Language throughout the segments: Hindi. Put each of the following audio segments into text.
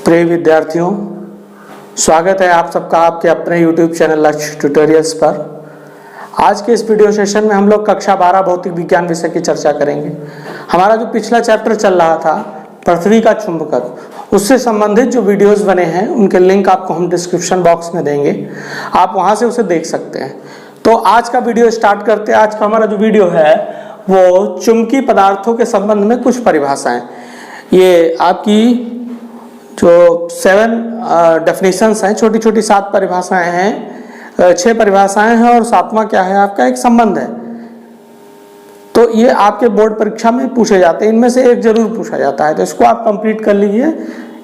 प्रिय विद्यार्थियों, स्वागत है आप सबका आपके अपने YouTube चैनल लक्ष्य ट्यूटोरियल्स पर। आज के इस वीडियो सेशन में हम लोग कक्षा 12 भौतिक विज्ञान विषय की चर्चा करेंगे। हमारा जो पिछला चैप्टर चल रहा था पृथ्वी का चुंबकत्व, उससे संबंधित जो वीडियोस बने हैं उनके लिंक आपको हम डिस्क्रिप्शन बॉक्स में देंगे, आप वहां से उसे देख सकते हैं। तो आज का वीडियो स्टार्ट करते हैं। आज का हमारा जो वीडियो है वो चुंबकीय पदार्थों के संबंध में कुछ परिभाषाएं, ये आपकी जो 7 डेफिनेशंस हैं, छोटी छोटी 7 परिभाषाएं हैं, 6 परिभाषाएं हैं और 7वां क्या है आपका एक संबंध है। तो ये आपके बोर्ड परीक्षा में पूछे जाते हैं, इनमें से एक जरूर पूछा जाता है, तो इसको आप कंप्लीट कर लीजिए,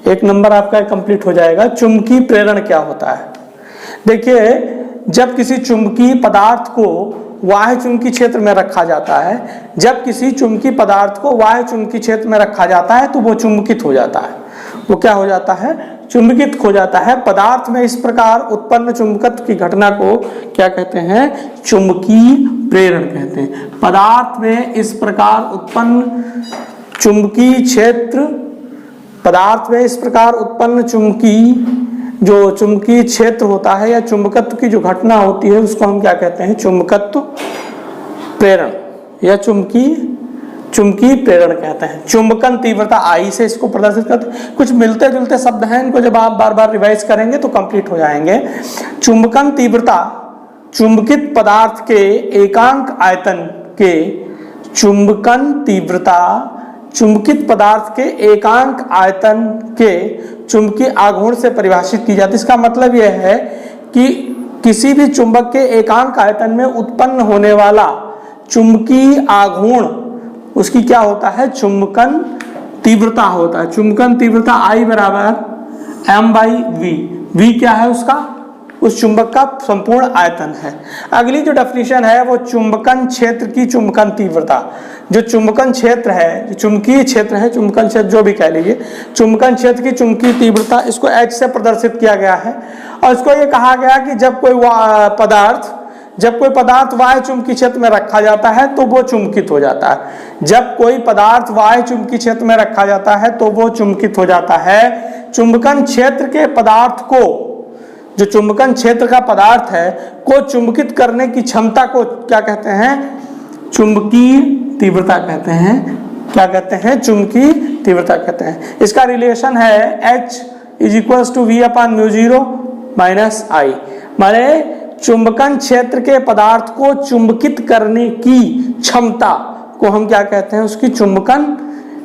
1 नंबर आपका कंप्लीट हो जाएगा। चुंबकीय प्रेरण क्या होता है? देखिए, जब किसी चुंबकीय पदार्थ को बाह्य चुंबकीय क्षेत्र में रखा जाता है, जब किसी चुंबकीय पदार्थ को बाह्य चुंबकीय क्षेत्र में रखा जाता है तो वो चुंबकित हो जाता है। वो क्या हो जाता है? चुंबकित हो जाता है। पदार्थ में इस प्रकार उत्पन्न चुंबकत्व की घटना को क्या कहते हैं? चुंबकीय प्रेरण कहते हैं। पदार्थ में इस प्रकार उत्पन्न चुंबकीय क्षेत्र, पदार्थ में इस प्रकार उत्पन्न जो चुंबकीय क्षेत्र होता है या चुंबकत्व की जो घटना होती है उसको हम क्या कहते हैं? चुंबकत्व प्रेरण या चुंबकीय प्रेरण कहते हैं। चुंबकन तीव्रता आई से इसको प्रदर्शित करते हैं। कुछ मिलते जुलते शब्द हैं, इनको जब आप बार बार रिवाइज करेंगे तो कंप्लीट हो जाएंगे। चुंबकन तीव्रता चुंबकित पदार्थ के एकांक आयतन के चुंबकन तीव्रता चुंबकित पदार्थ के एकांक आयतन के चुंबकीय आघूर्ण से परिभाषित की जाती है। इसका मतलब यह है कि किसी भी चुंबक के एकांक आयतन में उत्पन्न होने वाला चुंबकीय आघूर्ण, उसकी क्या होता है? चुंबकन तीव्रता होता है। चुंबकन तीव्रता I बराबर m/v। v क्या है उसका? उस चुंबक का संपूर्ण आयतन है। अगली जो डेफिनेशन है वो चुंबकन क्षेत्र की चुंबकन तीव्रता। जो चुंबकन क्षेत्र है, जो चुंबकीय क्षेत्र है, चुंबकन क्षेत्र जो भी कह लीजिए, चुंबकन क्षेत्र की चुंबकीय तीव्रता, इसको h से प्रदर्शित किया गया है। और इसको ये कहा गया कि जब कोई पदार्थ बाह्य चुंबकीय क्षेत्र में रखा जाता है तो वो चुंबकित हो जाता है। जब कोई पदार्थ बाह्य चुंबकीय क्षेत्र में रखा जाता है तो वो चुंबकित हो जाता है। चुंबकन क्षेत्र के पदार्थ को, जो चुंबकन क्षेत्र का पदार्थ है को चुंबकित करने की क्षमता को क्या कहते हैं? चुंबकीय तीव्रता कहते हैं। क्या कहते हैं? चुंबकीय तीव्रता कहते हैं। इसका रिलेशन है H = v/μ0 - I। माने चुंबकन क्षेत्र के पदार्थ को चुंबकित करने की क्षमता को हम क्या कहते हैं? उसकी चुंबकन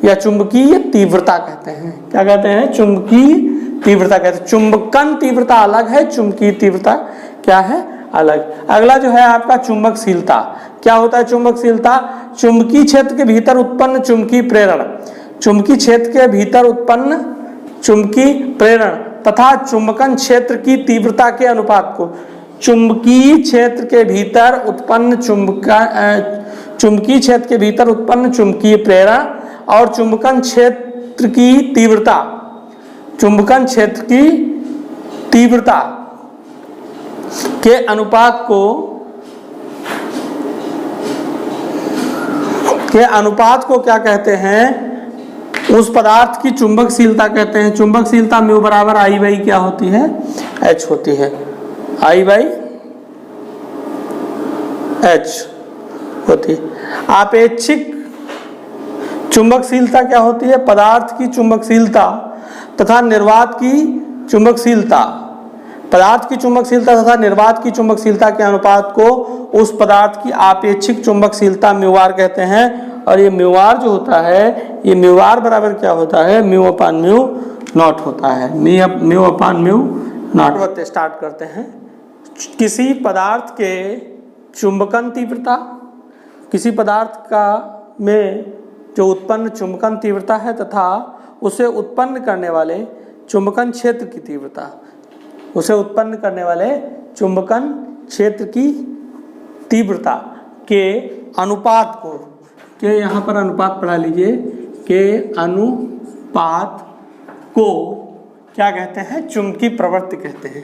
या चुंबकीय तीव्रता कहते हैं। क्या कहते हैं? चुंबकीय तीव्रता कहते हैं। चुंबकन तीव्रता अलग है, चुंबकीय तीव्रता क्या है? अलग। अगला जो है आपका चुंबकशीलता। क्या होता है चुंबकशीलता? चुंबकीय क्षेत्र के भीतर उत्पन्न चुंबकीय प्रेरण, चुंबकीय क्षेत्र के भीतर उत्पन्न चुंबकीय प्रेरण तथा चुंबकन क्षेत्र की तीव्रता के अनुपात को, चुंबकीय क्षेत्र के भीतर उत्पन्न चुंबकीय क्षेत्र के भीतर उत्पन्न चुंबकीय प्रेरण और चुंबकन क्षेत्र की तीव्रता, चुंबकन क्षेत्र की तीव्रता के अनुपात को क्या कहते हैं? उस पदार्थ की चुंबकशीलता कहते हैं। चुंबकशीलता म्यू बराबर I/, क्या होती है? H होती है। I/h होती है। आपेक्षिक चुंबकशीलता क्या होती है? पदार्थ की चुंबकशीलता तथा निर्वात की चुंबकशीलता, पदार्थ की चुंबकशीलता तथा निर्वात की चुंबकशीलता के अनुपात को उस पदार्थ की आपेक्षिक चुंबकशीलता म्यूआर कहते हैं। और ये म्यूआर जो होता है, ये म्यूआर बराबर क्या होता है? μ/μ0 होता है। μ/μ0। स्टार्ट करते हैं। किसी पदार्थ के चुंबकन तीव्रता, किसी पदार्थ का में जो उत्पन्न चुंबकन तीव्रता है तथा उसे उत्पन्न करने वाले चुंबकन क्षेत्र की तीव्रता, उसे उत्पन्न करने वाले चुंबकन क्षेत्र की तीव्रता के अनुपात को, के यहाँ पर अनुपात पढ़ा लीजिए, के अनुपात को क्या कहते हैं? चुंबकीय प्रवृत्ति कहते हैं।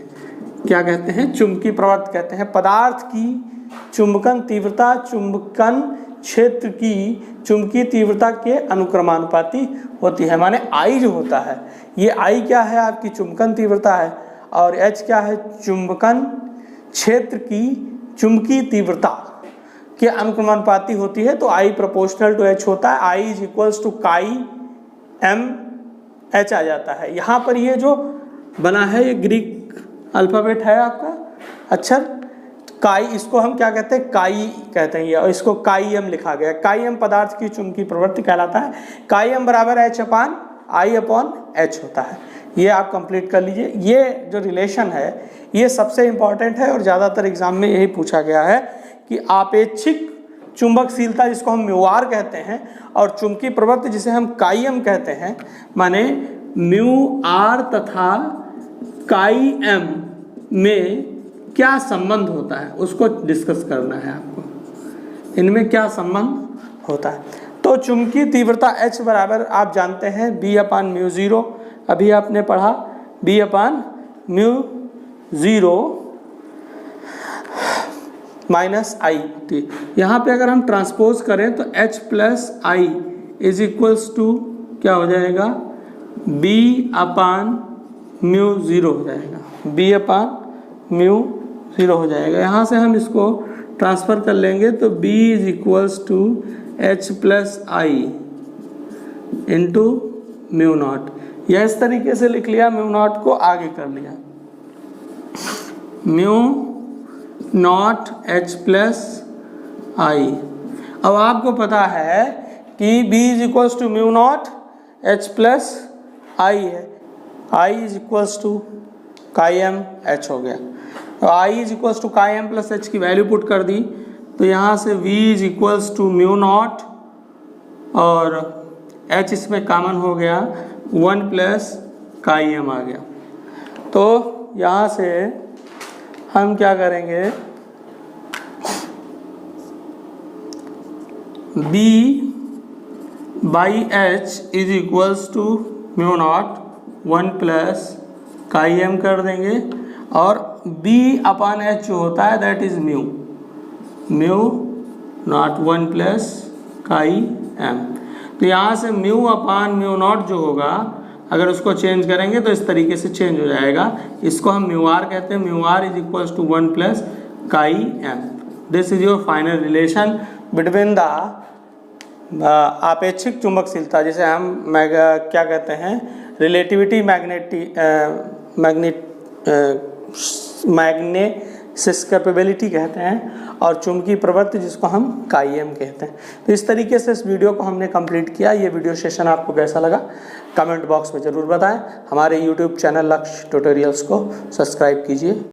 क्या कहते हैं, चुंबकीय प्रवृत्ति कहते हैं। पदार्थ की चुंबकन तीव्रता चुंबकन क्षेत्र की चुंबकीय तीव्रता के अनुक्रमानुपाती होती है। माने I जो होता है, ये I क्या है, आपकी चुंबकन तीव्रता है, और H क्या है, चुंबकन क्षेत्र की चुंबकीय तीव्रता के अनुक्रमानुपाती होती है। तो I प्रोपोर्शनल टू H होता है, I इज इक्वल्स टू काई M H आ जाता है। यहाँ पर ये जो बना है ये ग्रीक अल्फ़ाबेट है आपका अक्षर काई, इसको हम क्या कहते हैं, काई कहते हैं, और इसको काई एम लिखा गया। काई एम पदार्थ की चुंबकीय प्रवृत्ति कहलाता है। काई एम बराबर H upon I upon H होता है। ये आप कंप्लीट कर लीजिए। ये जो रिलेशन है ये सबसे इम्पॉर्टेंट है और ज़्यादातर एग्जाम में यही पूछा गया है कि आपेक्षिक चुंबकशीलता जिसको हम म्यू कहते हैं और चुंबकीय प्रवृत्ति जिसे हम काई एम कहते हैं, माने म्यू आर तथा काई एम में क्या संबंध होता है उसको डिस्कस करना है आपको, इनमें क्या संबंध होता है। तो चुंबकीय तीव्रता H बराबर आप जानते हैं B अपान म्यू ज़ीरो, अभी आपने पढ़ा B upon mu zero minus I थी। यहाँ पे अगर हम ट्रांसपोज करें तो H plus I is equals to क्या हो जाएगा, B अपान म्यू ज़ीरो हो जाएगा, B अपान म्यू ज़ीरो हो जाएगा। यहाँ से हम इसको ट्रांसफ़र कर लेंगे तो B is equals to H plus I into mu naught. यह इस तरीके से लिख लिया, म्यू नॉट को आगे कर लिया, mu naught H plus I। अब आपको पता है कि B is equals to mu naught H plus I है, I is equals to chi M H हो गया। तो I is equals to chi M plus H की वैल्यू पुट कर दी तो यहाँ से V is equals to mu naught और H इसमें कॉमन हो गया, 1 प्लस काई एम आ गया। तो यहाँ से हम क्या करेंगे, B by H is equals to mu naught 1 plus chi M कर देंगे और B अपान H जो होता है that is mu, mu naught 1 plus chi M. तो यहाँ से म्यू अपान म्यू नॉट जो होगा अगर उसको चेंज करेंगे तो इस तरीके से चेंज हो जाएगा। इसको हम म्यू आर कहते हैं, mu R is equals to 1 plus chi M. This is your final relation between the आपेक्षिक चुंबकशीलता जिसे हम क्या कहते हैं, रिलेटिविटी मैग्नेसिस कैपेबिलिटी कहते हैं, और चुंबकीय प्रवृत्ति जिसको हम काई एम कहते हैं। तो इस तरीके से इस वीडियो को हमने कंप्लीट किया। ये वीडियो सेशन आपको कैसा लगा कमेंट बॉक्स में ज़रूर बताएं। हमारे यूट्यूब चैनल लक्ष्य ट्यूटोरियल्स को सब्सक्राइब कीजिए।